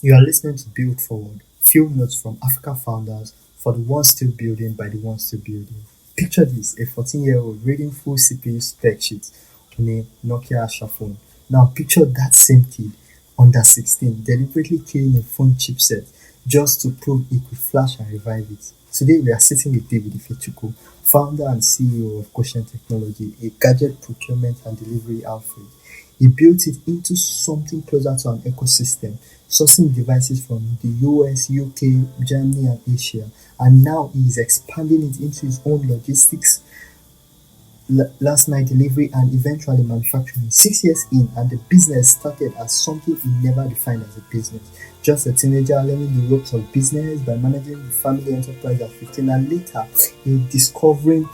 You are listening to Build Forward, few notes from Africa founders for the ones still building by the ones still building. Picture this, a 14-year-old reading full CPU spec sheets on a Nokia Asha phone. Now picture that same kid, under 16, deliberately killing a phone chipset just to prove he could flash and revive it. Today we are sitting with David Ifechukwu, founder and CEO of Goshen Technology, a gadget procurement and delivery outfit. He built it into something closer to an ecosystem, sourcing devices from the US, UK, Germany, and Asia. And now he is expanding it into his own logistics, last night delivery, and eventually manufacturing. 6 years in, and the business started as something he never defined as a business. Just a teenager learning the ropes of business by managing the family enterprise at 15, and later he discovering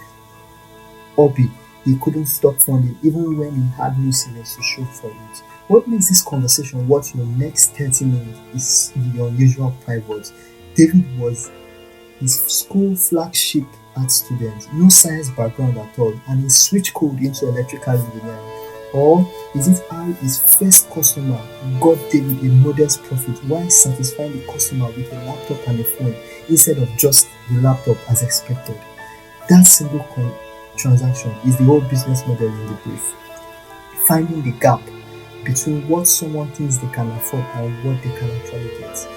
hobby he couldn't stop funding even when he had no savings to show for it. What makes this conversation worth your next 30 minutes is the unusual pivot. David was his school flagship art student, no science background at all, and he switched code into electrical engineering. Or is it how his first customer got David a modest profit while satisfying the customer with a laptop and a phone instead of just the laptop as expected? That single transaction is the whole business model in the brief. Finding the gap between what someone thinks they can afford and what they can actually get.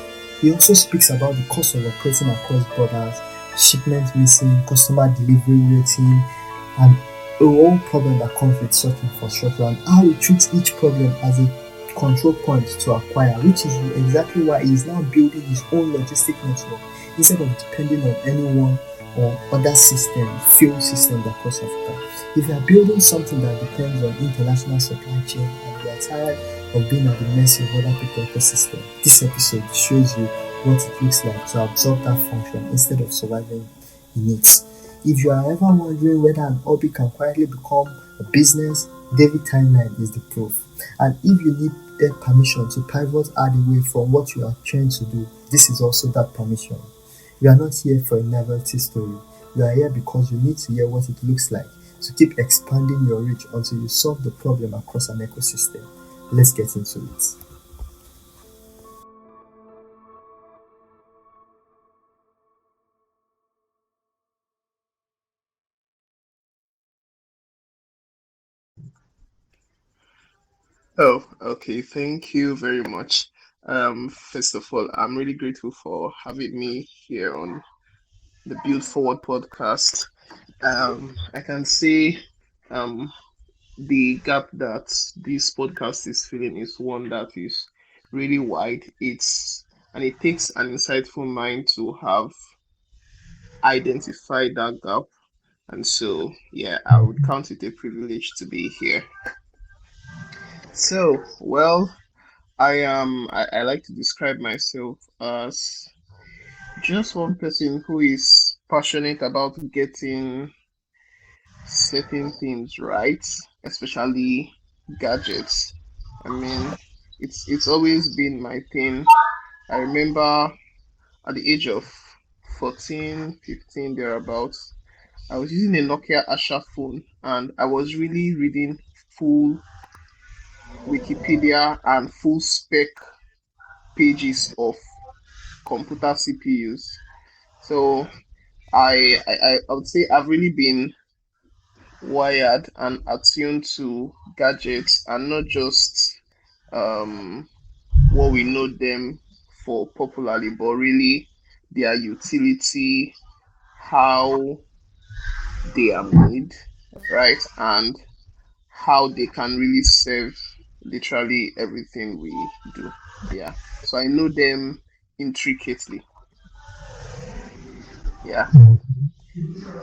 He also speaks about the cost of operating across borders, shipment missing, customer delivery waiting, and a whole problem that comes with such infrastructure, and how he treats each problem as a control point to acquire, which is exactly why he is now building his own logistic network instead of depending on anyone or other systems, field systems across Africa. If you are building something that depends on international supply chain and you are tired of being at the mercy of other people's ecosystem, this episode shows you what it looks like to absorb that function instead of surviving in it. If you are ever wondering whether an hobby can quietly become a business, David Timeline is the proof. And if you need that permission to pivot out away from what you are trying to do, this is also that permission. You are not here for a novelty story. You are here because you need to hear what it looks like to keep expanding your reach until you solve the problem across an ecosystem. Let's get into it. Oh, okay. Thank you very much. First of all, I'm really grateful for having me here on the Build Forward podcast. I can say um, the gap that this podcast is filling is one that is really wide. It takes an insightful mind to have identified that gap. And so, yeah, I would count it a privilege to be here. So, well, I like to describe myself as just one person who is passionate about getting certain things right, especially gadgets. I mean, it's always been my thing. I remember at the age of 14, 15 thereabouts, I was using a Nokia Asha phone and I was really reading full Wikipedia and full spec pages of computer CPUs. So I would say I've really been wired and attuned to gadgets and not just um, what we know them for popularly, but really their utility, how they are made, right? And how they can really serve literally everything we do. Yeah. So I know them intricately. Yeah. Mm.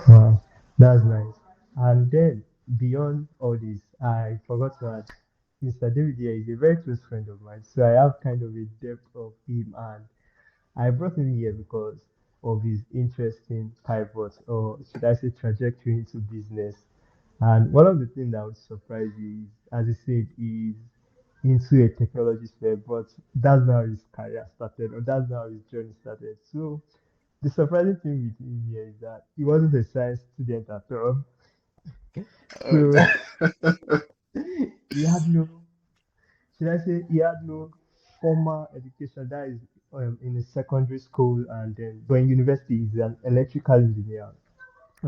Wow, that's nice. And then beyond all this, I forgot to add, Mr. David here is a very close friend of mine, so I have kind of a depth of him, and I brought him here because of his interesting pivot, or should I say, trajectory into business. And one of the things that would surprise you is, as he said, is into a technology sphere, but that's not how his career started, or that's not how his journey started. So the surprising thing with him here is that he wasn't a science student at all. So Uh, he had no, should I say, he had no. formal education, that is in a secondary school, and then but in university he's an electrical engineer.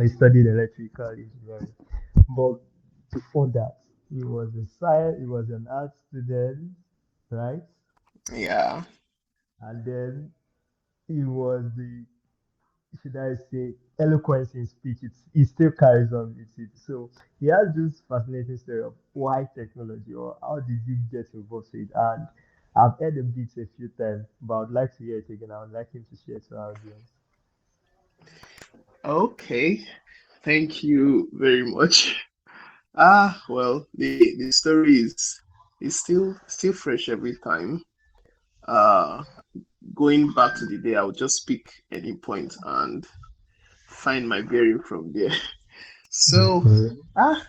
He studied electrical engineering. But before that, he was a science, he was an art student, right? Yeah. And then he was the, should I say, eloquence in speech. He still carries on with it. So he has this fascinating story of why technology, or how did you get involved with it. And I've heard the bits a few times, but I'd like to hear it again. I would like him to share to our audience. Okay. Thank you very much. Ah, well, the story is still fresh every time. Uh, Going back to the day, I would just pick any point and find my bearing from there. So, Okay. ah,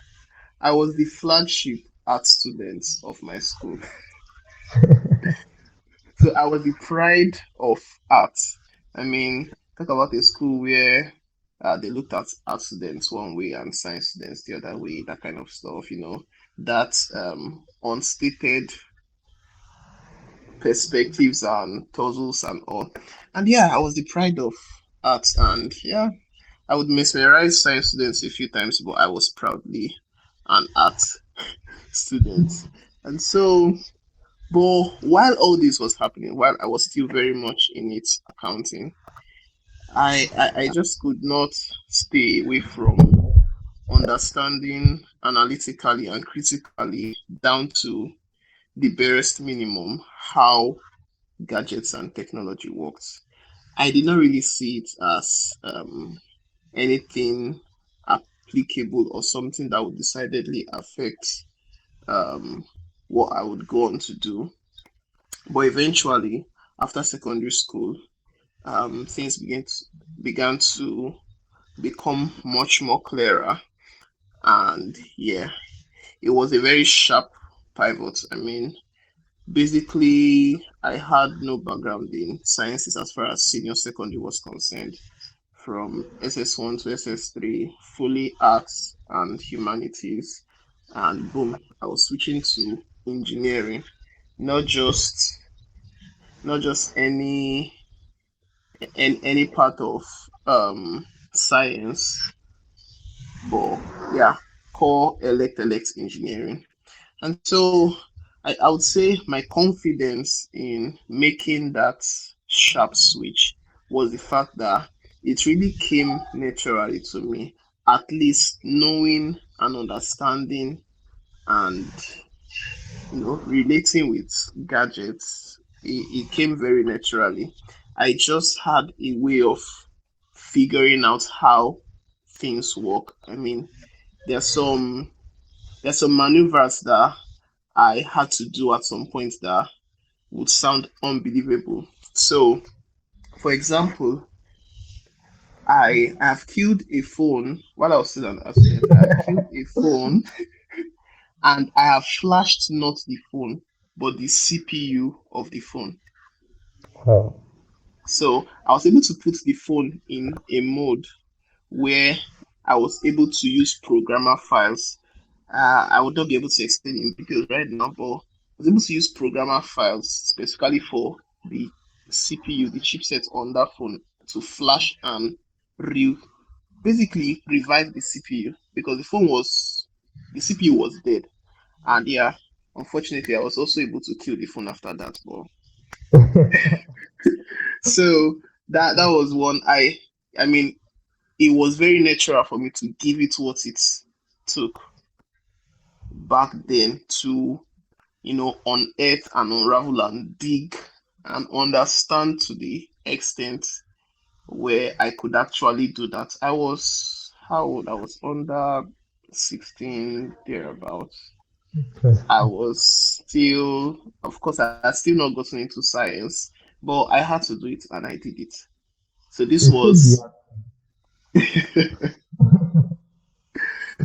I was the flagship art student of my school. So I was the pride of art. I mean, talk about a school where they looked at art students one way and science students the other way, that kind of stuff, that unstated perspectives and puzzles and all. And yeah, I was the pride of art. And yeah, I would mesmerize science students a few times, but I was proudly an art student. And so, but while all this was happening, while I was still very much in it, accounting, I just could not stay away from understanding analytically and critically down to the barest minimum how gadgets and technology works. I did not really see it as anything applicable or something that would decidedly affect um, what I would go on to do. But eventually, after secondary school, things began to become much more clearer. And yeah, it was a very sharp pivot. I mean, basically, I had no background in sciences as far as senior secondary was concerned. From SS1 to SS3, fully arts and humanities, and boom, I was switching to engineering. Not just not just any part of science, but yeah, core elect engineering. And so I would say my confidence in making that sharp switch was the fact that it really came naturally to me, at least knowing and understanding and relating with gadgets. It came very naturally. I just had a way of figuring out how things work. I mean, there's some there's some maneuvers that I had to do at some point that would sound unbelievable. So, for example, I have killed a phone while I was still an accident. I have killed a phone and I have flashed not the phone, but the CPU of the phone. Wow. So I was able to put the phone in a mode where I was able to use programmer files. I would not be able to explain in details right now, but I was able to use programmer files specifically for the CPU, the chipset on that phone, to flash and re basically revive the CPU because the CPU was dead. And yeah, unfortunately, I was also able to kill the phone after that. But so that was one. I mean, it was very natural for me to give it what it took back then to unearth and unravel and dig and understand to the extent where I could actually do that. I was how old? I was under 16 thereabouts. I Interesting. was still, of course, I had still not gotten into science, but I had to do it and I did it. So this You should be. was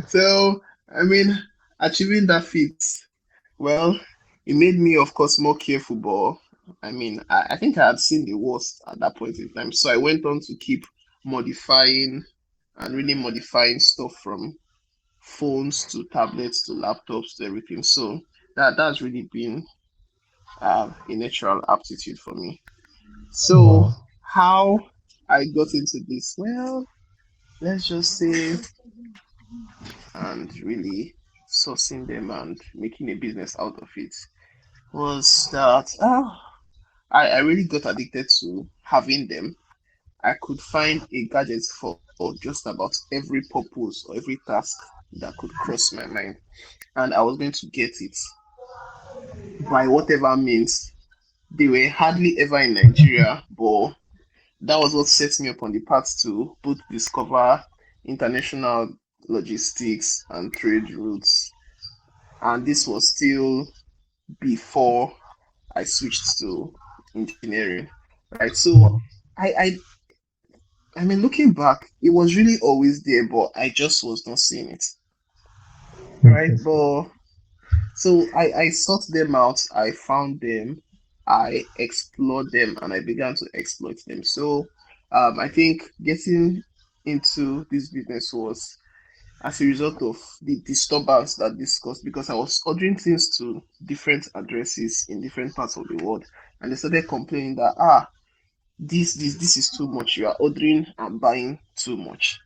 so I mean, achieving that feat, well, it made me, of course, more careful, but I mean, I think I had seen the worst at that point in time. So I went on to keep modifying and really modifying stuff from phones to tablets to laptops to everything. So that's really been a natural aptitude for me. So Wow. how I got into this, well, let's just say, and really sourcing them and making a business out of it was that I really got addicted to having them. I could find a gadget for just about every purpose or every task that could cross my mind, and I was going to get it by whatever means. They were hardly ever in Nigeria, but that was what set me up on the path to both discover international logistics and trade routes. And this was still before I switched to engineering, right? So Wow. I, I, I mean, looking back, it was really always there, but I just was not seeing it, right? Interesting. But so I sought them out, I found them, I explored them, and I began to exploit them. So I think getting into this business was as a result of the disturbance that this caused because I was ordering things to different addresses in different parts of the world, and they started complaining that this is too much. You are ordering and buying too much,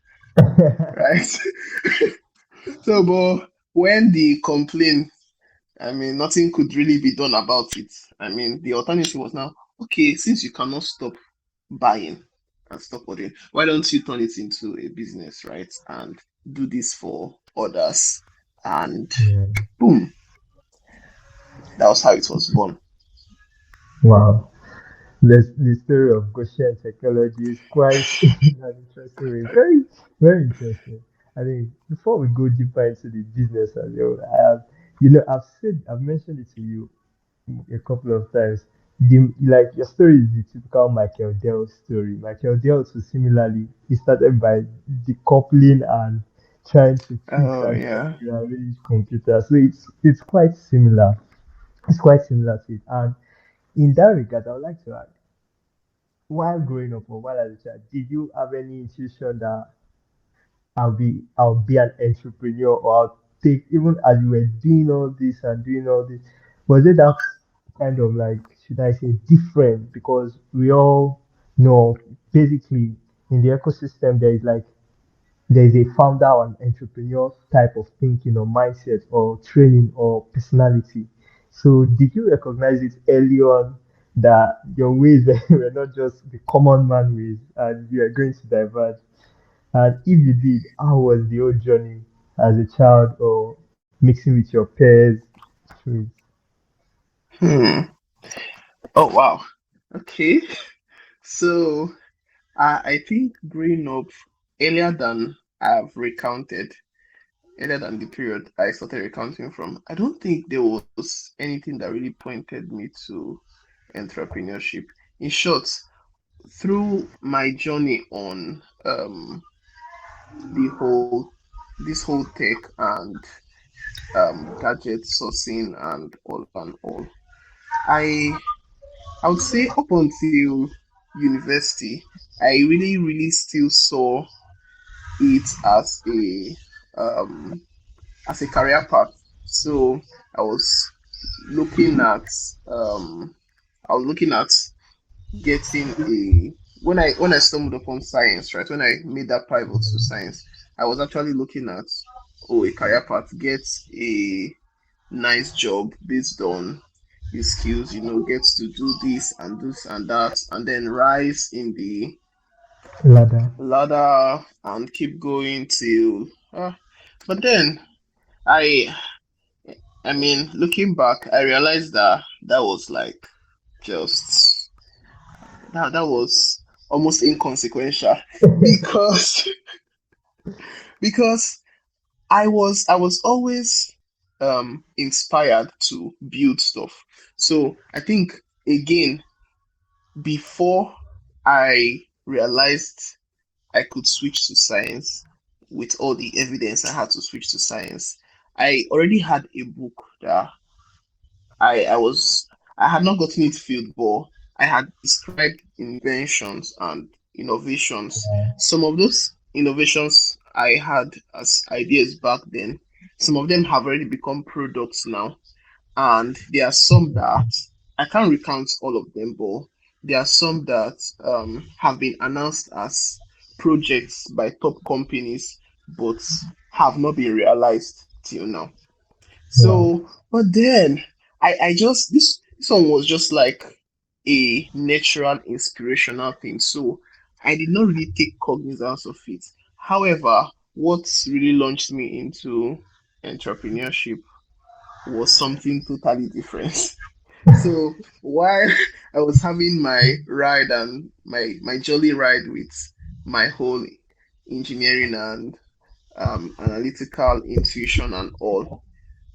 right? So, but when the complaint, I mean, nothing could really be done about it. I mean, the alternative was now, okay, since you cannot stop buying and stop ordering, why don't you turn it into a business, right? And do this for others. And Yeah. boom, that was how it was born. Wow. The story of Goshen Technology is quite in an interesting way. Very, very interesting. I think before we go deeper into the business as well, I've mentioned it to you a couple of times. Like your story is the typical Michael Dell story. Michael Dell too similarly, he started by decoupling and trying to fix Oh, and try yeah. to rearrange computers. So it's quite similar. It's quite similar to it. And in that regard, I would like to ask, while growing up or while as a child, did you have any intuition that I'll be an entrepreneur or I'll take even as you were doing all this and doing all this, was it that kind of like, should I say, different? Because we all know basically in the ecosystem there is a founder or an entrepreneur type of thinking or mindset or training or personality. So did you recognize it early on that your ways were not just the common man ways and you are going to diverge? And if you did, how was the whole journey as a child or mixing with your peers? Through Hmm. Oh, wow. Okay. So I think growing up earlier than I've recounted, earlier than the period I started recounting from, I don't think there was anything that really pointed me to entrepreneurship. In short, through my journey on the whole this whole tech and gadget sourcing and all, I I would say up until university, I really still saw it um as a career path. So I was looking at um I was looking at getting a when I stumbled upon science, right? When I made that pivot to science, I was actually looking at a career path, get a nice job based on your skills, gets to do this and that, and then rise in the ladder. ladder and keep going till but then I I mean, looking back, I realized that that was like just that was almost inconsequential because because I was always inspired to build stuff. So I think again before I realized I could switch to science with all the evidence I had to switch to science, I already had a book that I was I had not gotten it filled, but I had described inventions and innovations. Some of those innovations I had as ideas back then, some of them have already become products now, and there are some that I can't recount all of them, but there are some that have been announced as projects by top companies, but have not been realized till now. Wow. So, but then I just this one was just like a natural inspirational thing. So I did not really take cognizance of it. However, what really launched me into entrepreneurship was something totally different. So while I was having my ride and my jolly ride with my whole engineering and analytical intuition and all,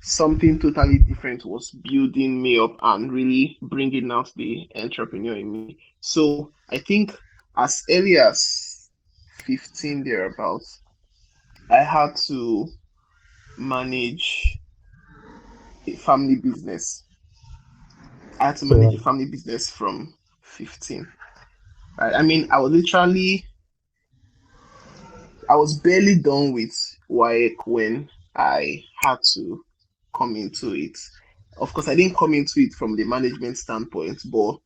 something totally different was building me up and really bringing out the entrepreneur in me. So I think as early as 15 thereabouts, I had to manage a family business. I had to manage Wow. a family business from 15. Right? I mean, I was barely done with WAEC when I had to come into it. Of course, I didn't come into it from the management standpoint, but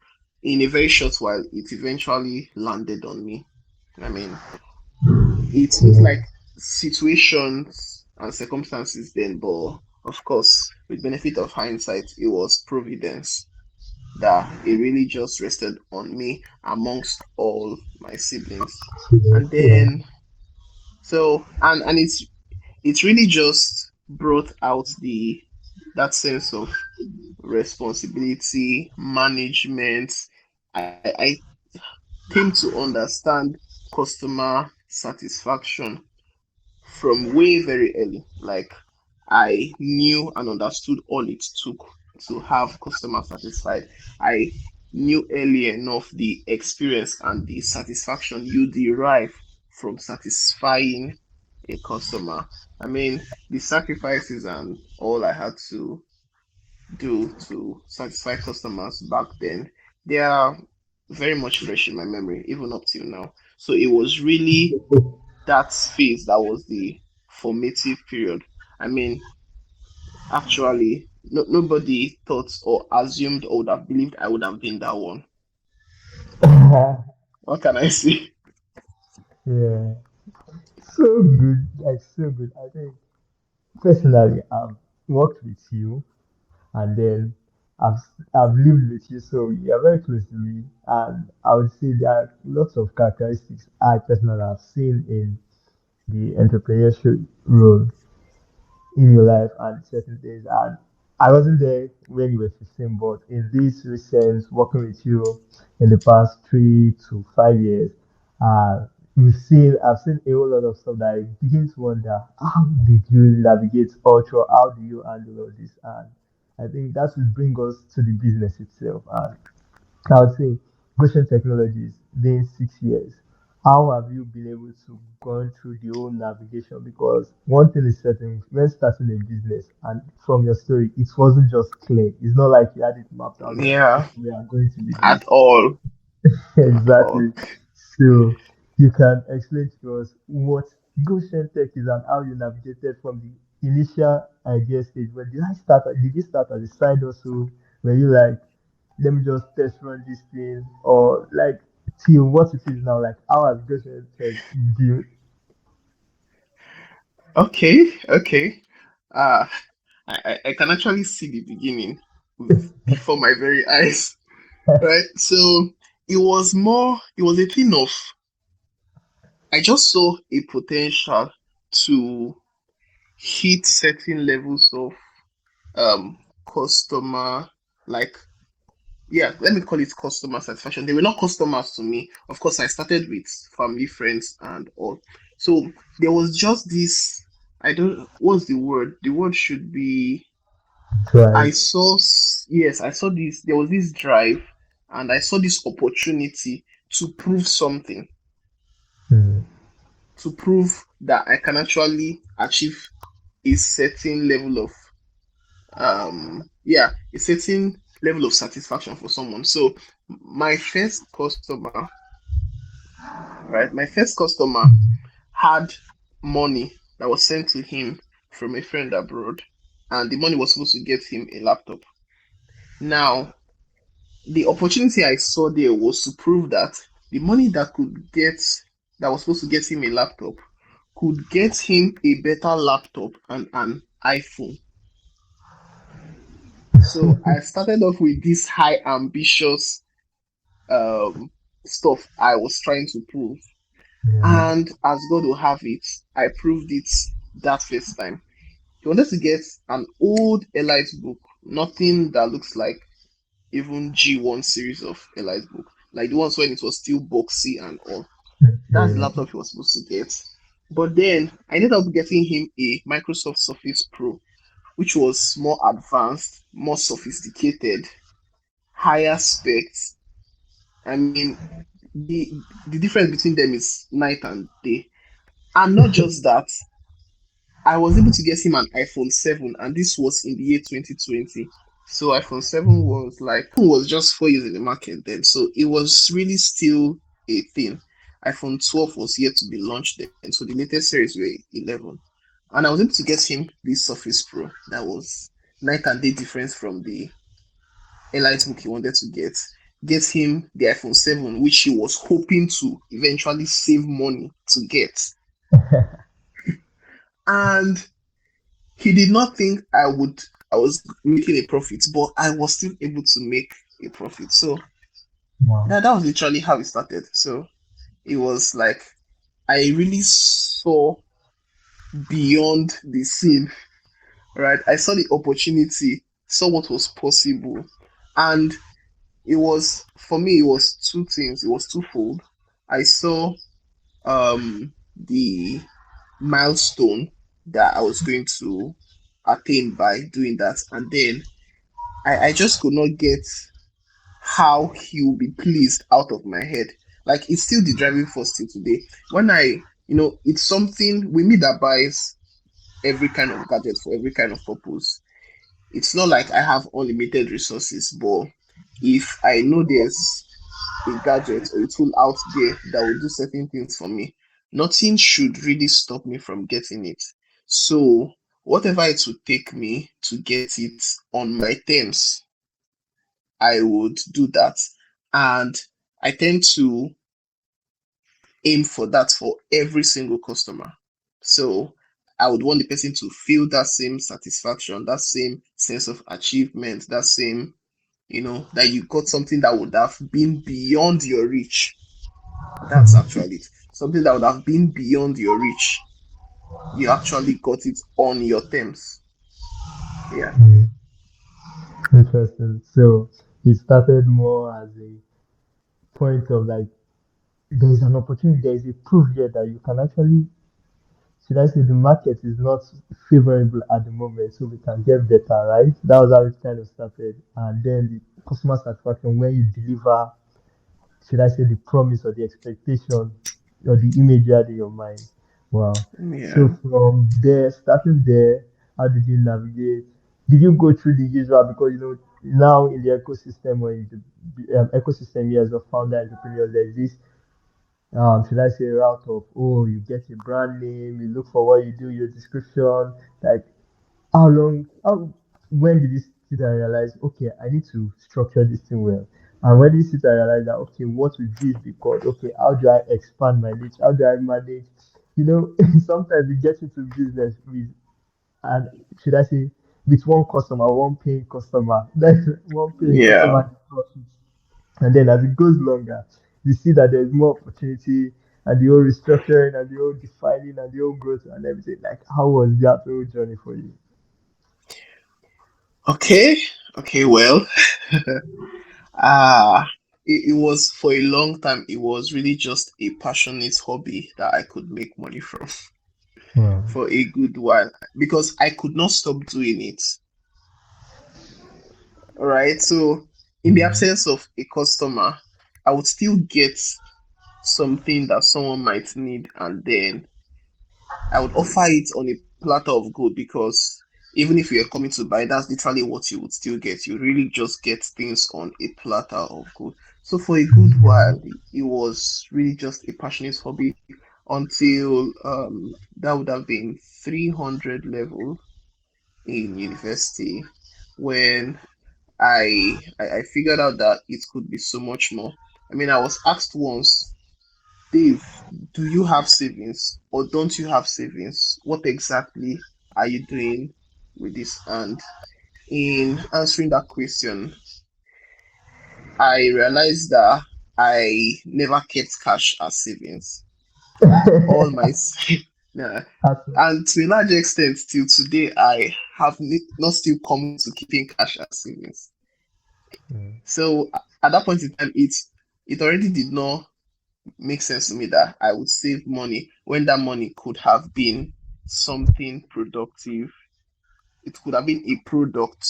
in a very short while, it eventually landed on me. I mean, it looked Yeah. like situations and circumstances then, but of course, with benefit of hindsight, it was providence that it really just rested on me amongst all my siblings. And Yeah. then and it's really just brought out the that sense of responsibility, management. I came to understand customer satisfaction from way very early. Like I knew and understood all it took to have customer satisfied. I knew early enough the experience and the satisfaction you derive from satisfying a customer. I mean, the sacrifices and all I had to do to satisfy customers back then, they are very much fresh in my memory, even up till now. So it was really that phase that was the formative period. I mean, actually, nobody thought or assumed or would have believed I would have been that one. What can I say? Yeah. So good. Like so good. I think personally I've worked with you and then I've I've lived with you, so you're very close to me. And I would say there are lots of characteristics I personally have seen in the entrepreneurship role in your life and certain things. And I wasn't there when you were 15, but in this recent working with you in the past 3 to 5 years, I've seen a whole lot of stuff that I begin to wonder how did you navigate culture? How do you handle all this? And I think that will bring us to the business itself. And I would say Goshen Technologies, being 6 years, how have you been able to go through the whole navigation? Because one thing is certain, when starting a business, and from your story, it wasn't just clear. It's not like you had it mapped out that Yeah, okay, we are going to be at this. all, at all. Exactly. So you can explain to us what Goshen Tech is and how you navigated from the initial idea stage. When did I start? Did you start as a side hustle? Were you like, let me just test run this thing, or like till what it is now? Like how has Goshen Tech built? Okay. Uh, I can actually see the beginning before my very eyes, right? So it was a thing of, I just saw a potential to hit certain levels of um customer, like, yeah, let me call it customer satisfaction. They were not customers to me. Of course, I started with family, friends, and all. So there was just this, I don't, what's the word? The word should be, Drive. yes, I saw this, there was this drive, and I saw this opportunity to prove something, Hmm. to prove that I can actually achieve a certain level of a certain level of satisfaction for someone. So my first customer, right, my first customer had money that was sent to him from a friend abroad, and the money was supposed to get him a laptop. Now, the opportunity I saw there was to prove that the money that was supposed to get him a laptop could get him a better laptop and an iPhone. So I started off with this high ambitious um stuff I was trying to prove. Yeah. And as God will have it, I proved it that first time. He wanted to get an old Elite book, nothing that looks like even G1 series of Elite book, like the ones when it was still boxy and all. That's the Okay. laptop he was supposed to get. But then I ended up getting him a Microsoft Surface Pro, which was more advanced, more sophisticated, higher specs. I mean, the difference between them is night and day. And not just that, I was able to get him an iPhone 7, and this was in the year 2020. So iPhone 7 was just 4 years in the market then. So it was really still a thing. iPhone 12 was yet to be launched then. So the latest series were 11. And I was able to get him this Surface Pro that was night and day difference from the Elite book he wanted to get. Get him the iPhone 7, which he was hoping to eventually save money to get. And he did not think I was making a profit, but I was still able to make a profit. So Wow. that was literally how it started. So it was like I really saw beyond the scene, right? I saw the opportunity, saw what was possible. And it was for me, it was two things, it was twofold. I saw the milestone that I was going to attain by doing that, and then I just could not get how he will be pleased out of my head. Like it's still the driving force till today. When it's something with me that buys every kind of gadget for every kind of purpose. It's not like I have unlimited resources, but if I know there's a gadget or a tool out there that will do certain things for me, nothing should really stop me from getting it. So whatever it would take me to get it on my terms, I would do that. And I tend to aim for that for every single customer. So I would want the person to feel that same satisfaction, that same sense of achievement, that same, that you got something that would have been beyond your reach. That's actually it. Something that would have been beyond your reach. You actually got it on your terms. Yeah. Mm, interesting. So it started more as a point of like there is an opportunity, there is a proof here that you can actually, should I say, the market is not favorable at the moment, so we can get better, right? That was how it kind of started. And then the customer satisfaction when you deliver, should I say, the promise or the expectation or the image you had in your mind. Wow. So Yeah. from there, starting there, how did you navigate? Did you go through the usual? Because now in the ecosystem or in the ecosystem here as a founder entrepreneur, there's this should I say route of, oh, you get a brand name, you look for what you do, your description, like how when did you sit and realize, okay, I need to structure this thing well? And when did you sit and realize that, okay, what will this be called? Okay, how do I expand my niche? How do I manage? Sometimes we get into business with, and should I say, with one customer, one paying customer, that's one paying Yeah. customer profit. And then as it goes longer, you see that there's more opportunity and the whole restructuring and the whole defining and the whole growth and everything. Like, how was that whole journey for you? Okay. Okay. Well, ah, it was for a long time. It was really just a passionate hobby that I could make money from Wow. for a good while because I could not stop doing it. All right. So, in the Mm. absence of a customer, I would still get something that someone might need, and then I would offer it on a platter of gold because even if you're coming to buy, that's literally what you would still get. You really just get things on a platter of gold. So for a good while, it was really just a passionate hobby until that would have been 300 level in university when I figured out that it could be so much more. I mean, I was asked once, Dave, do you have savings or don't you have savings? What exactly are you doing with this? And in answering that question, I realized that I never kept cash as savings. All my yeah. That's- And to a large extent, till today, I have not still come to keeping cash as savings. Mm. So at that point in time, it already did not make sense to me that I would save money when that money could have been something productive. It could have been a product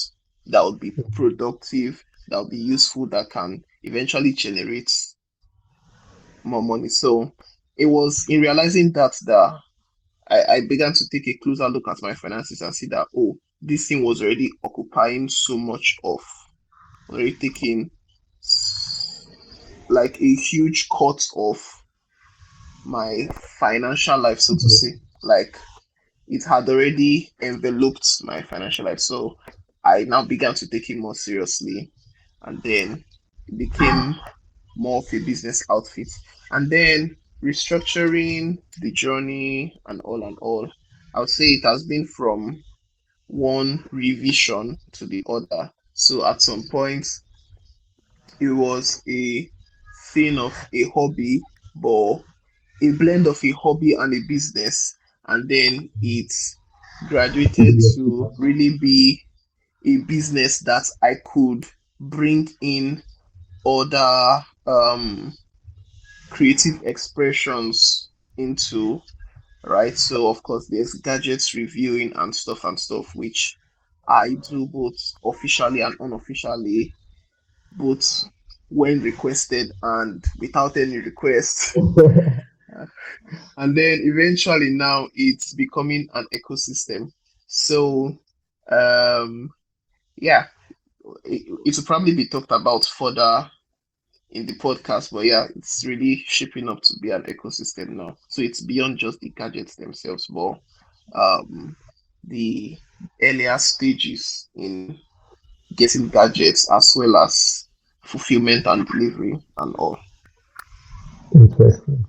that would be productive, that would be useful, that can eventually generate more money. So it was in realizing that I began to take a closer look at my finances and see that, oh, this thing was already occupying so much of, already taking like a huge cut of my financial life, so to say. Like it had already enveloped my financial life. So I now began to take it more seriously. And then it became more of a business outfit. And then restructuring the journey and all. I would say it has been from one revision to the other. So at some point, it was a thing of a hobby, but a blend of a hobby and a business. And then it graduated to really be a business that I could bring in other creative expressions into, right? So of course there's gadgets reviewing and stuff which I do both officially and unofficially, both when requested and without any request. And then eventually now it's becoming an ecosystem. So um yeah, it will probably be talked about further in the podcast, but yeah, it's really shaping up to be an ecosystem now. So it's beyond just the gadgets themselves, but um, the earlier stages in getting gadgets as well as fulfillment and delivery and all. Interesting.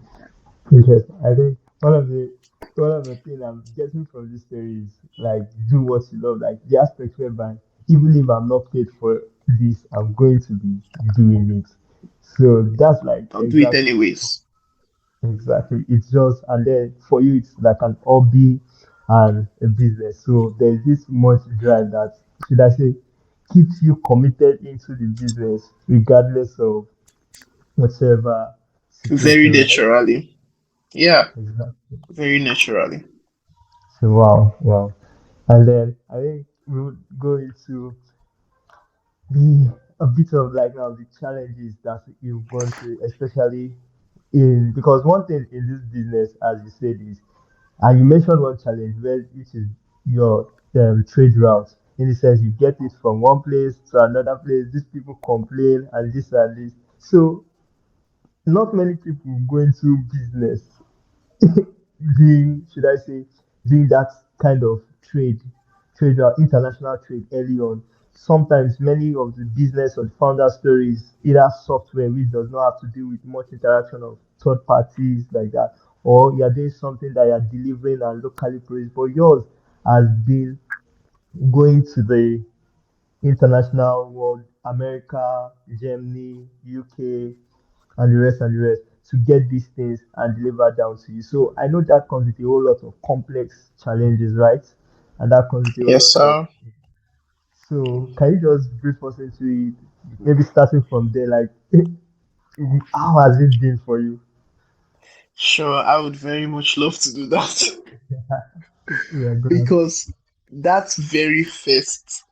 Interesting. I think one of the things I'm getting from this story is like do what you love, like the aspect whereby even if I'm not paid for this, I'm going to be doing it. So that's like I'll do it exactly anyways. exactly. It's just and then for you it's like an hobby and a business. So there's this much drive that should I say keeps you committed into the business regardless of whatever Very situation, right? naturally. Yeah, Exactly. very naturally. So wow, wow. And then I think we would go into the a bit of like now the challenges that you've gone through, especially in because one thing in this business, as you said, is and you mentioned one challenge where which is your trade route. In the sense you get it from one place to another place, these people complain and this and this. So not many people go into business doing, should I say, doing that kind of international trade early on. Sometimes many of the business or the founder stories either software which does not have to do with much interaction of third parties like that, or you're doing something that you're delivering and locally produced. But yours has been going to the international world, America, Germany, UK, and the rest to get these things and deliver down to you. So I know that comes with a whole lot of complex challenges, right? And that comes with a whole Yes, lot of. sir. So can you just brief us into it? Maybe starting from there, like how has it been for you? Sure, I would very much love to do that. Yeah, go on. Because that very first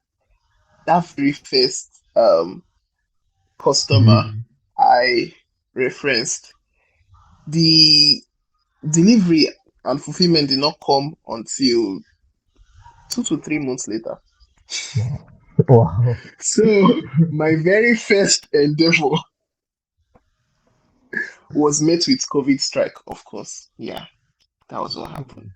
that very first customer Delivery. I referenced, the delivery and fulfillment did not come until 2 to 3 months later. Wow. Wow. So my very first endeavor was met with COVID strike, of course. Yeah, that was what happened.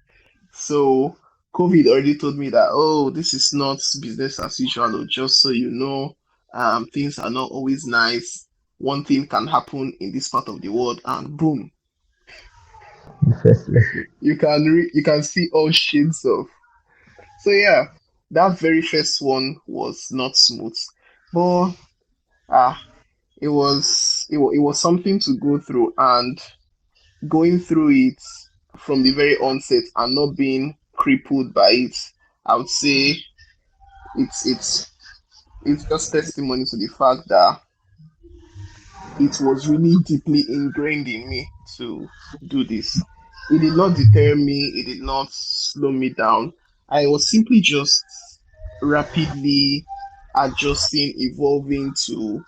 So COVID already told me that, oh, this is not business as usual, oh, just so you know. Things are not always nice. One thing can happen in this part of the world, and boom, The first lesson. you can see all shades of. So yeah, that very first one was not smooth, but ah, it was something to go through, and going through it from the very onset and not being crippled by it, I would say it's it's it's just testimony to the fact that it was really deeply ingrained in me to do this. It did not deter me, it did not slow me down. I was simply just rapidly adjusting, evolving to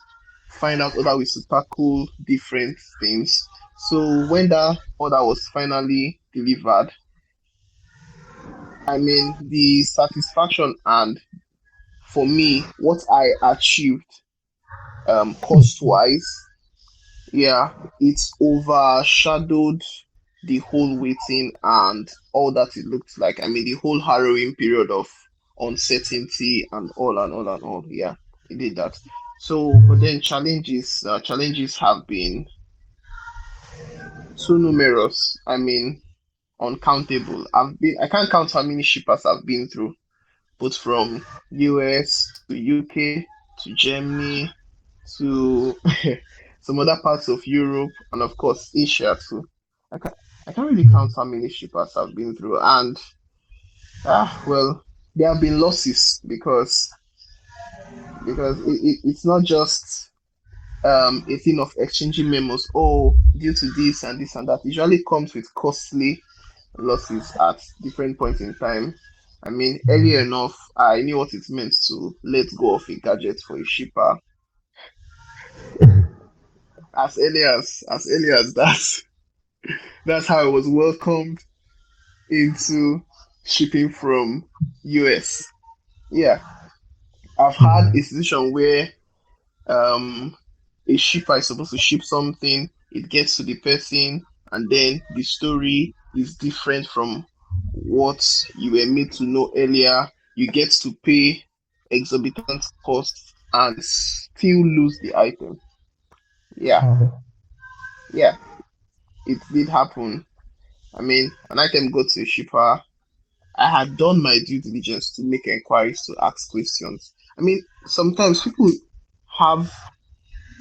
find out other ways to tackle different things. So when that order was finally delivered, I mean, the satisfaction and for me, what I achieved cost wise, yeah, it's overshadowed the whole waiting and all that it looked like. I mean, the whole harrowing period of uncertainty and all and all and all. Yeah, it did that. So, but then challenges have been too numerous. I mean, uncountable. I can't count how many shippers I've been through, both from US to UK to Germany to some other parts of Europe and of course Asia too. I can't really count how many shippers I've been through, and well, there have been losses because it's not just a thing of exchanging memos. Oh, due to this and this and that, it usually comes with costly losses at different points in time. I mean, earlier enough, I knew what it meant to let go of a gadget for a shipper. As early as that, that's how I was welcomed into shipping from US. Yeah, I've had Yeah. a situation where um a shipper is supposed to ship something, it gets to the person, and then the story is different from what you were made to know earlier. You get to pay exorbitant costs and still lose the item. Yeah, Wow. yeah, it did happen. I mean, an item got to a shipper. I had done my due diligence to make inquiries to ask questions. I mean, sometimes people have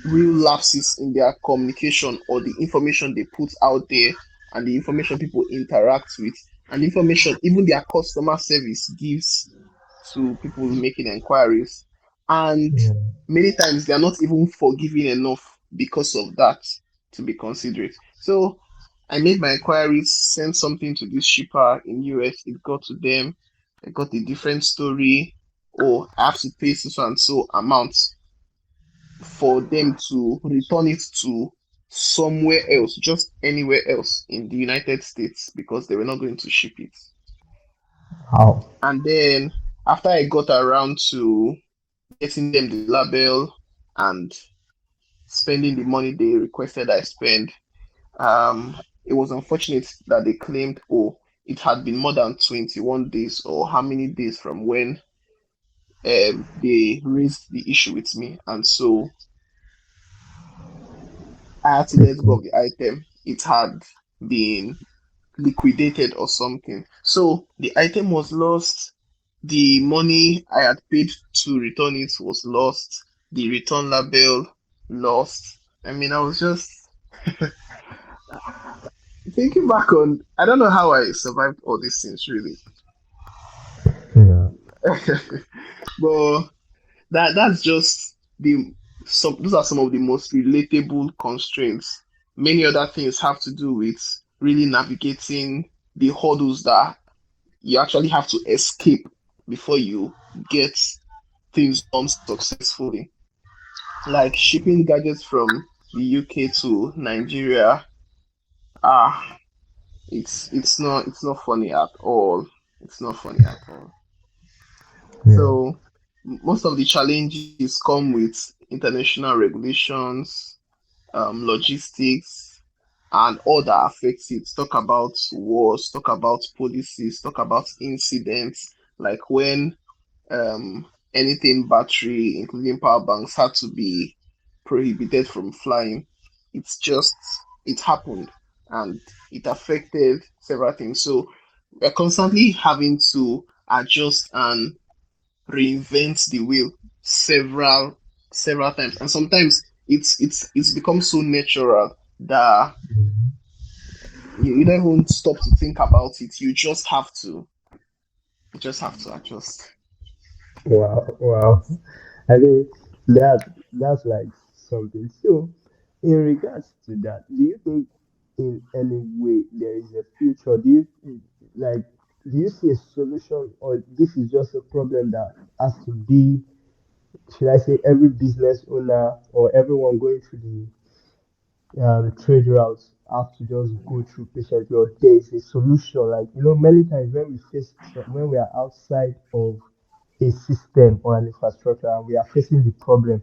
real lapses in their communication or the information they put out there and the information people interact with and the information even their customer service gives to people making inquiries. And Yeah. many times they are not even forgiving enough because of that to be considerate. So I made my inquiries, sent something to this shipper in US, it got to them, I got a different story. Oh, I have to pay so and so amount for them to return it to somewhere else, just anywhere else in the United States because they were not going to ship it. Wow. And then after I got around to getting them the label and spending the money they requested I spend, it was unfortunate that they claimed, oh, it had been more than 21 days or how many days from when they raised the issue with me. And so I had to let go Okay. of the item. It had been liquidated or something. So the item was lost. The money I had paid to return it was lost. The return label lost. I mean, I was just thinking back on, I don't know how I survived all these things really. Yeah. But that's just the some those are some of the most relatable constraints. Many other things have to do with really navigating the hurdles that you actually have to escape before you get things done successfully. Like shipping gadgets from the UK to Nigeria. Ah, it's not funny at all. It's not funny at all. Yeah. So most of the challenges come with international regulations, logistics, and all that affects it. Talk about wars, talk about policies, talk about incidents, like when anything battery, including power banks, had to be prohibited from flying. It's just, it happened and it affected several things. So we're constantly having to adjust and reinvent the wheel several several times. And sometimes it's become so natural that you don't even stop to think about it. You just have to adjust. Wow, wow. I mean, that's like something. So, in regards to that, do you think in any way there is a future? Like do you see a solution, or this is just a problem that has to be, should I say, every business owner or everyone going through the trade routes have to just go through patiently, or there is a solution? Like, many times when when we are outside of a system or an infrastructure and we are facing the problem,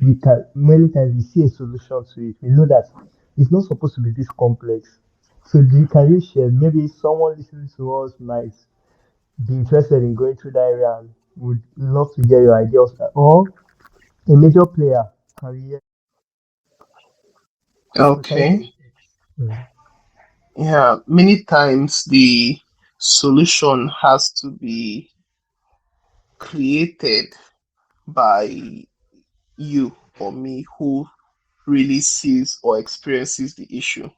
we can many times we see a solution to it. We know that it's not supposed to be this complex. So can you share, maybe someone listening to us might be interested in going through that area and would love to hear your ideas, or a major player can hear. So can you Okay. please? Mm, Yeah, many times the solution has to be created by you or me who really sees or experiences the issue.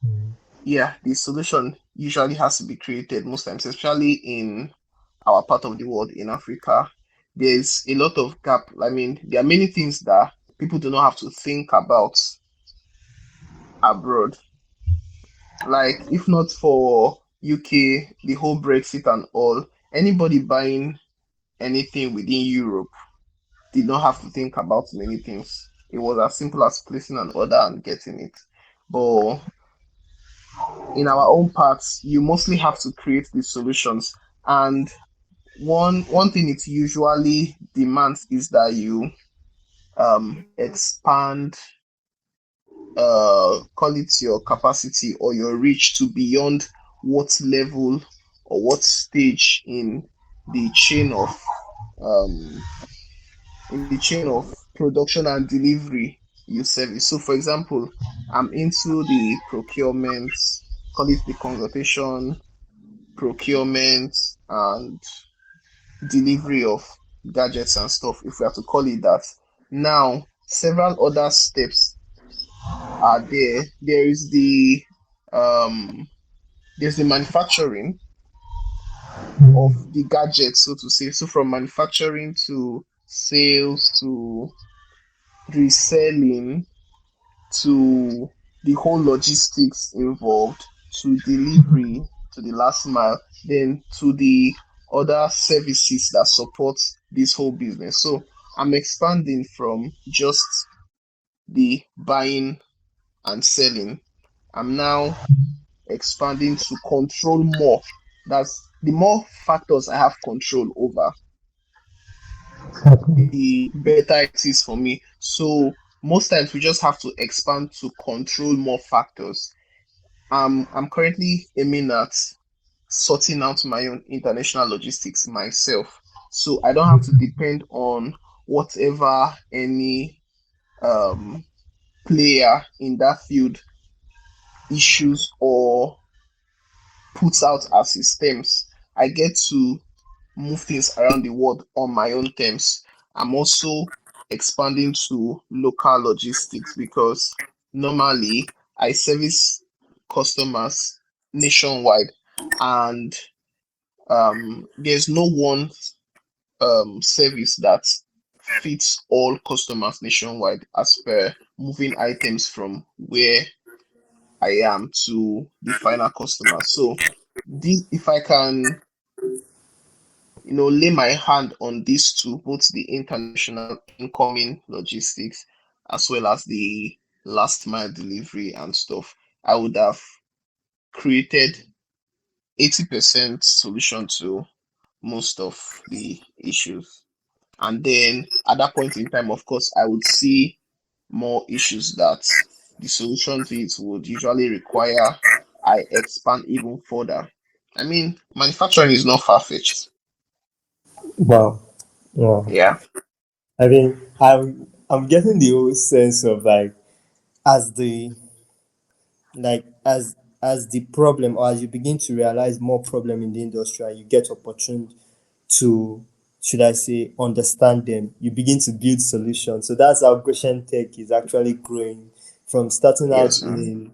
mm, Yeah, the solution usually has to be created most times, especially in our part of the world, in Africa. There's a lot of gap. I mean, there are many things that people do not have to think about abroad. Like, if not for UK, the whole Brexit and all, anybody buying anything within Europe did not have to think about many things. It was as simple as placing an order and getting it. But in our own parts, you mostly have to create these solutions. And one thing it usually demands is that you expand, call it your capacity or your reach to beyond what level or what stage the chain of um in the chain of production and delivery you service. So for example, I'm into the procurement, call it the consultation, procurement and delivery of gadgets and stuff, if we have to call it that. Now, several other steps are there. Um there's the manufacturing of mm, the gadgets, so to say. So from manufacturing to sales to reselling to the whole logistics involved to delivery to the last mile, then to the other services that support this whole business. So I'm expanding from just the buying and selling. I'm now expanding to control more. That's the more factors I have control over, exactly. the better it is for me. So most times we just have to expand to control more factors. I'm currently aiming at sorting out my own international logistics myself. So I don't have to depend on whatever any um, player in that field issues or puts out as systems. I get to move things around the world on my own terms. I'm also expanding to local logistics because normally I service customers nationwide and there's no one service that fits all customers nationwide as per moving items from where I am to the final customer. So this, if I can, lay my hand on these two, both the international incoming logistics as well as the last mile delivery and stuff, I would have created 80% solution to most of the issues. And then at that point in time, of course, I would see more issues that the solution to it would usually require I expand even further. I mean, manufacturing is not far-fetched. Wow. Wow. Yeah. I mean, I'm getting the whole sense of like as the as the problem, or as you begin to realize more problem in the industry and you get opportunity to, should I say, understand them, you begin to build solutions. So that's how Goshen Tech is actually growing from starting out Yes, sir. in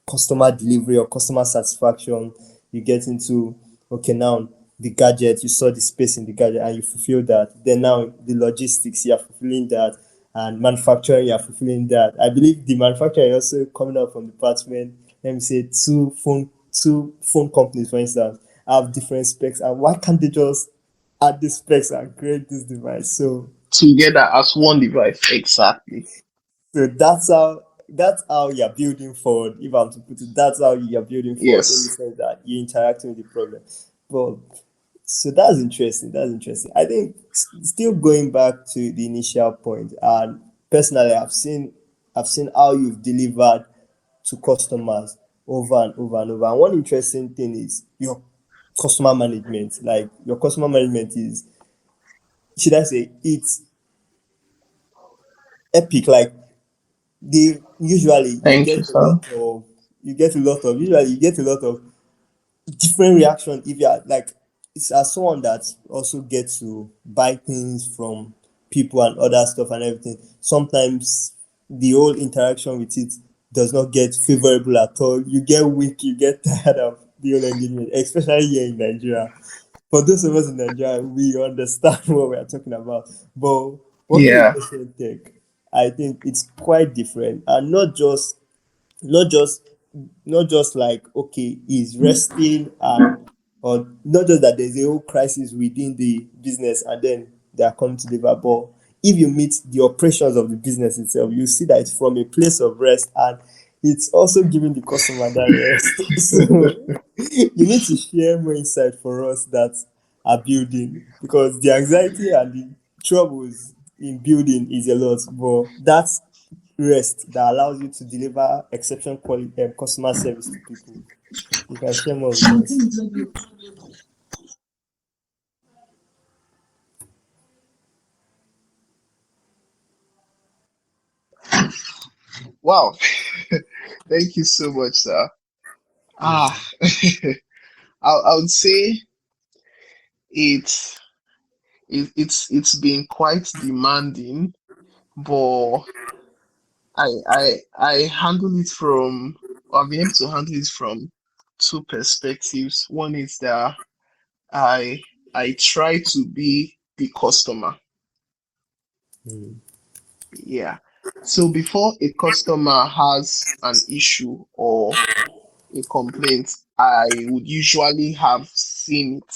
customer delivery or customer satisfaction. You get into, okay, now the gadget, you saw the space in the gadget and you fulfill that. Then now the logistics, you are fulfilling that, and manufacturing, you are fulfilling that. I believe the manufacturer is also coming up from the department. Let me say two phone companies, for instance, have different specs, and why can't they just add the specs and create this device? Together as one device. Exactly. So that's how you're building forward. If I'm to put it, that's how you're building forward in the Yes. sense that you're interacting with the problem. But so that's interesting. That's interesting. I think still going back to the initial point, and personally, I've seen how you've delivered to customers over and over and over. And one interesting thing is your customer management. Like your customer management is, should I say, it's epic. Like they usually Thank you, sir. you get a lot of different reaction if you are like, it's as someone that also gets to buy things from people and other stuff and everything. Sometimes the whole interaction with it does not get favorable at all. You get weak, you get tired of the whole engagement, especially here in Nigeria. For those of us in Nigeria, we understand what we are talking about. But working with Yeah. Asian tech, I think it's quite different, and not just not just like, okay, he's resting, and or not just that there's a whole crisis within the business and then they are coming to deliver. But if you meet the operations of the business itself, you see that it's from a place of rest, and it's also giving the customer that rest. So you need to share more insight for us that are building, because the anxiety and the troubles in building is a lot, but that's rest that allows you to deliver exceptional quality customer service to people. You can share more with us. Wow. Thank you so much, sir. Ah, I would say it's it's been quite demanding, but I handle it from, or I've been able to handle it from two perspectives. One is that I I try to be the customer. Mm. Yeah. So before a customer has an issue or a complaint, I would usually have seen it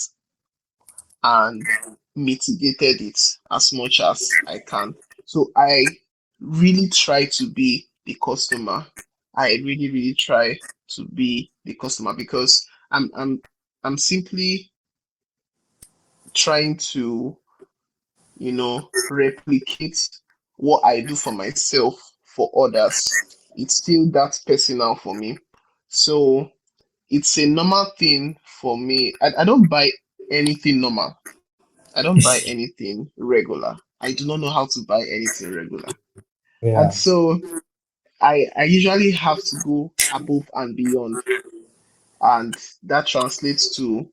and mitigated it as much as I can. So I really try to be the customer. I really, really try to be the customer because I'm simply trying to, replicate what I do for myself for others. It's still that personal for me. So it's a normal thing for me. I don't buy anything normal. I don't buy anything regular. I do not know how to buy anything regular. And Yeah. so I usually have to go above and beyond. And that translates to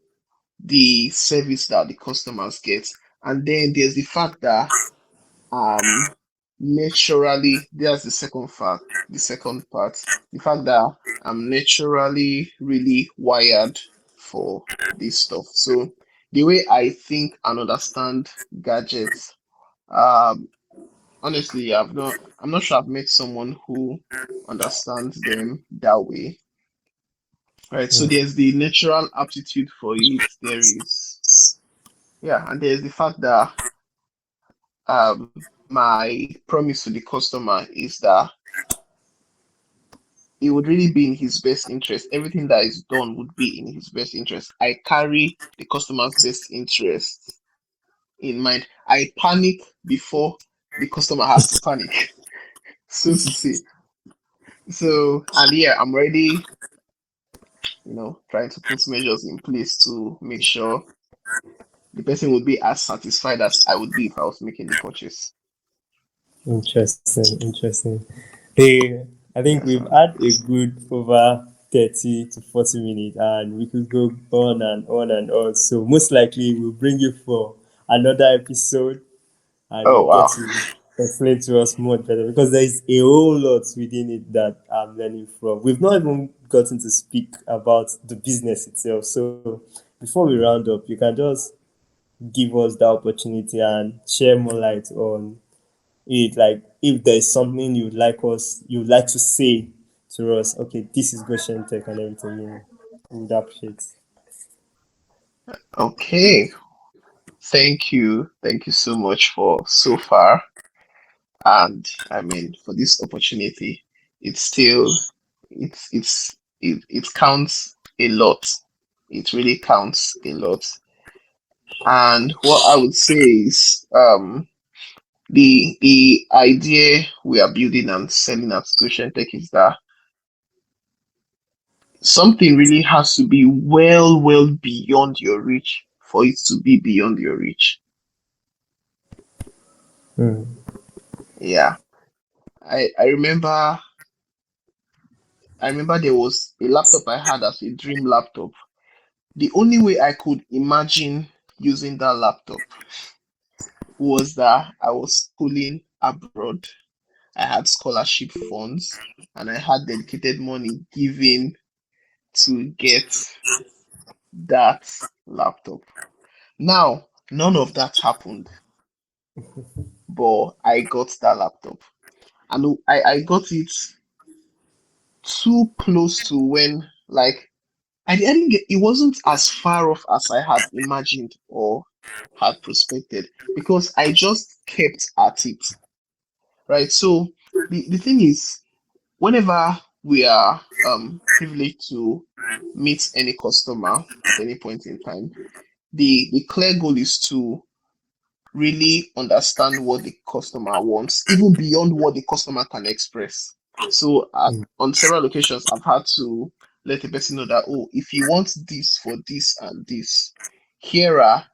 the service that the customers get. And then there's the fact that naturally, that's the second part, the fact that I'm naturally really wired for this stuff. So the way I think and understand gadgets, um, honestly, I'm not sure I've met someone who understands them that way. Right. So Mm. there's the natural aptitude for it. There is, yeah, and there's the fact that my promise to the customer is that it would really be in his best interest. Everything that is done would be in his best interest. I carry the customer's best interest in mind. I panic before the customer has to panic, so to say. So, and yeah, I'm already, trying to put measures in place to make sure the person would be as satisfied as I would be if I was making the purchase. Interesting, interesting. Hey, I think Yeah, we've so had a good over 30 to 40 minutes and we could go on and on and on. So most likely we'll bring you for another episode and oh you get wow. to explain to us more better because there is a whole lot within it that I'm learning from. We've not even gotten to speak about the business itself. So before we round up, you can just give us the opportunity and share more light on it. Like if there's something you'd like to say to us, okay, this is Goshen Tech and everything, we would appreciate. Okay. Thank you so much for so far. And I mean, for this opportunity, it's still, it counts a lot. It really counts a lot. And what I would say is, the idea we are building and selling at Goshen Tech is that something really has to be well beyond your reach for it to be beyond your reach. Hmm. Yeah. I remember there was a laptop I had as a dream laptop. The only way I could imagine using that laptop was that I was schooling abroad. I had scholarship funds and I had dedicated money given to get that laptop. Now, none of that happened, but I got that laptop. And I got it too close to when, like, I didn't get, it wasn't as far off as I had imagined or had prospected because I just kept at it, right? So the thing is, whenever we are privileged to meet any customer at any point in time, the clear goal is to really understand what the customer wants, even beyond what the customer can express. So on several occasions, I've had to let a person know that, oh, if you want this for this and this, here are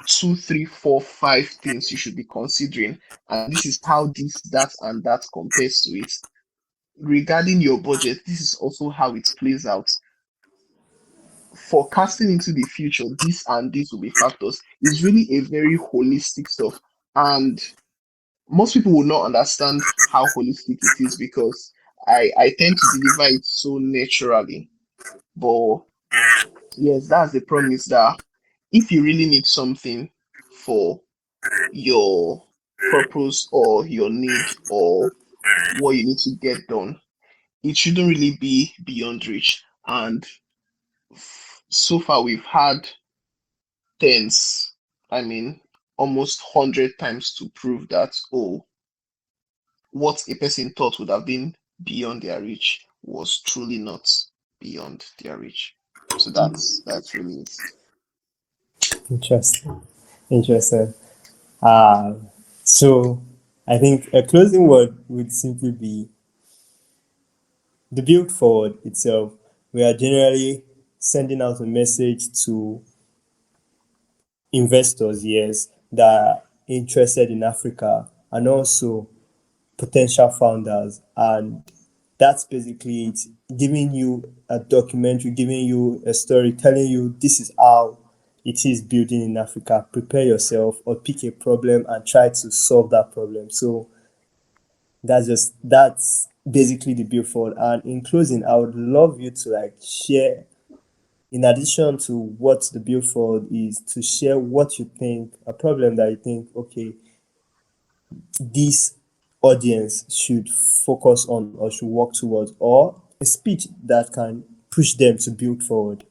two, three, four, five things you should be considering. And this is how this, that, and that compares to it. Regarding your budget, this is also how it plays out. Forecasting into the future, this and this will be factors. Is really a very holistic stuff. And most people will not understand how holistic it is because I tend to deliver it so naturally. But yes, that's the promise that if you really need something for your purpose or your need or what you need to get done, it shouldn't really be beyond reach. And so far, we've had tens, I mean, almost 100 times to prove that, oh, what a person thought would have been beyond their reach was truly not beyond their reach. So that's really it. Interesting, interesting. Uh, so I think a closing word would simply be the build forward itself. We are generally sending out a message to investors, yes, that are interested in Africa and also potential founders. And that's basically it, giving you a documentary, giving you a story, telling you this is how it is building in Africa. Prepare yourself or pick a problem and try to solve that problem. So that's basically the build forward. And in closing, I would love you to like share, in addition to what the build forward is, to share what you think, a problem that you think, okay, this audience should focus on or should work towards, or a speech that can push them to build forward.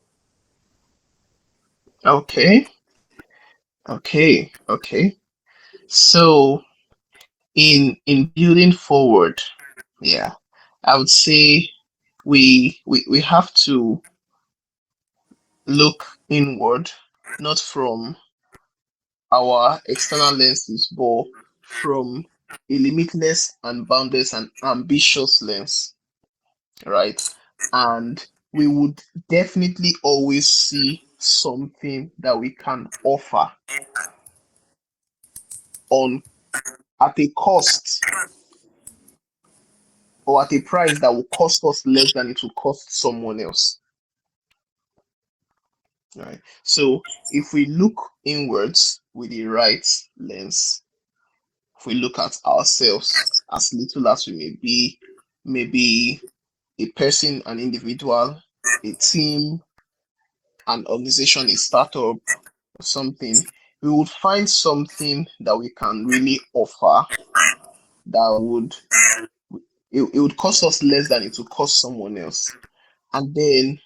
Okay, okay. So in building forward, yeah, I would say we have to look inward, not from our external lenses, but from a limitless and boundless and ambitious lens, right? And we would definitely always see something that we can offer on at a cost or at a price that will cost us less than it will cost someone else. Right. So if we look inwards with the right lens, if we look at ourselves as little as we may be, maybe a person, an individual, a team, an organization, a startup, or something, we would find something that we can really offer that would it would cost us less than it would cost someone else. And then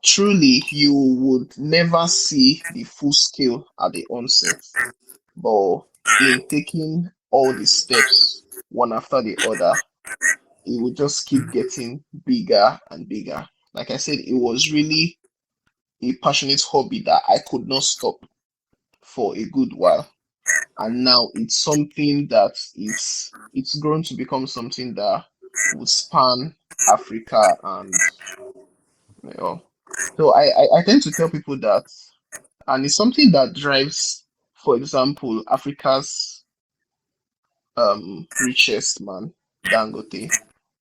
truly you would never see the full scale at the onset. But in taking all the steps one after the other, it would just keep getting bigger and bigger. Like I said, it was really a passionate hobby that I could not stop for a good while. And now it's something that it's grown to become something that would span Africa and you know. So I tend to tell people that, and it's something that drives, for example, Africa's richest man, Dangote.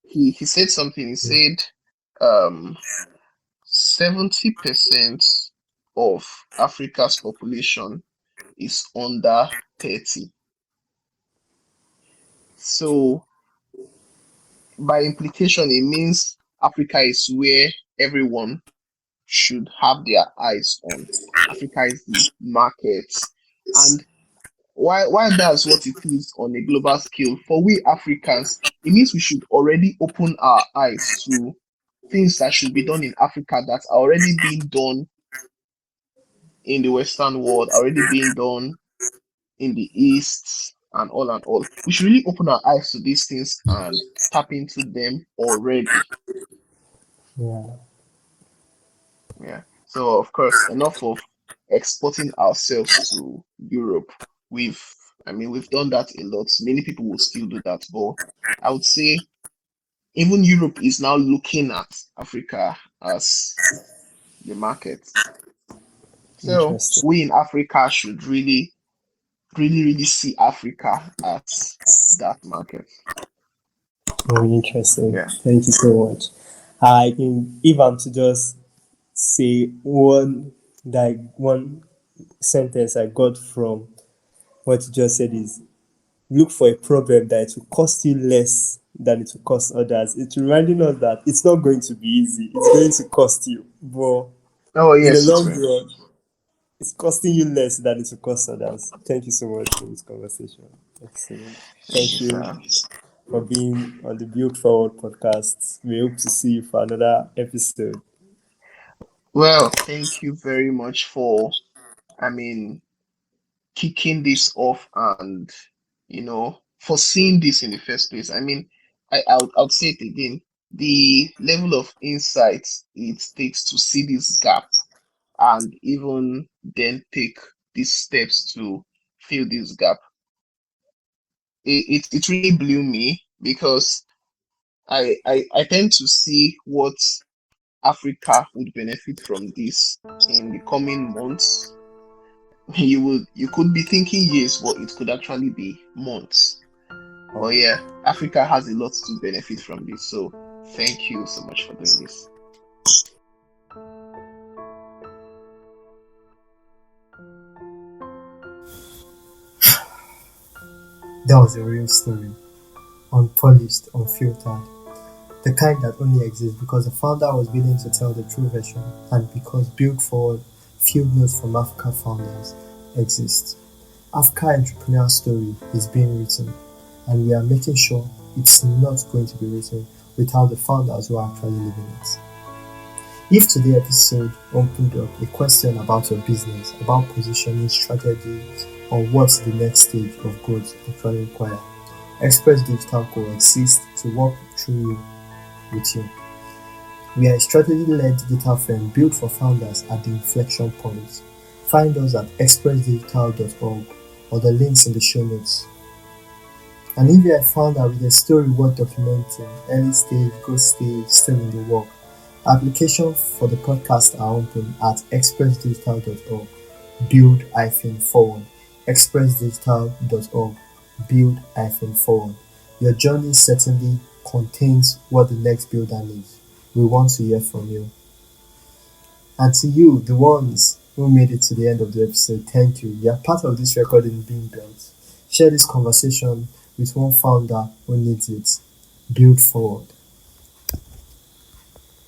He said something. He Yeah. said 70% of Africa's population is under 30. So by implication, it means Africa is where everyone should have their eyes on. Africa is the market. And while that's what it is on a global scale, for we Africans, it means we should already open our eyes to things that should be done in Africa that are already being done in the Western world, already being done in the East, and all and all. We should really open our eyes to these things and tap into them already. Yeah. Yeah. So of course, enough of exporting ourselves to Europe. We've, I mean, we've done that a lot. Many people will still do that, but I would say even Europe is now looking at Africa as the market. So Interesting. we in Africa should really see Africa as that market. Very interesting. Yeah. Thank you so much. I think if I'm to just say one sentence I got from what you just said is look for a problem that it will cost you less than it will cost others. It's reminding us that it's not going to be easy. It's going to cost you, but Oh in the yes, it long will. run, it's costing you less than it will cost others. Thank you so much for this conversation. Excellent. Thank Thank you, you sir. for being on the Build Forward podcast. We hope to see you for another episode. Well, thank you very much for, I mean, kicking this off and, for seeing this in the first place. I mean, I would say it again. The level of insight it takes to see this gap and even then take these steps to fill this gap. It really blew me because I tend to see what Africa would benefit from this in the coming months. You could be thinking years, but it could actually be months. But yeah, Africa has a lot to benefit from this. So thank you so much for doing this. That was a real story, unpolished, unfiltered, the kind that only exists because the founder was willing to tell the true version and because Build Forward field notes from Africa founders exist. Africa entrepreneur story is being written, and we are making sure it's not going to be written without the founders who are actually living it. If today's episode opened up a question about your business, about positioning strategy, or what's the next stage of growth actually require, Xpress Digital Co exists to walk through with you. We are a strategy-led digital firm built for founders at the inflection point. Find us at xpressdigital.org or the links in the show notes. And if you are a founder with a story worth documenting, early stage, growth stage, still in the work, Application for the podcast are open at xpressdigital.org. Build-forward. Xpressdigital.org. Build-forward. Your journey certainly contains what the next builder needs. We want to hear from you. And to you, the ones who made it to the end of the episode, thank you. You are part of this recording being built. Share this conversation with one founder who needs it. Build forward.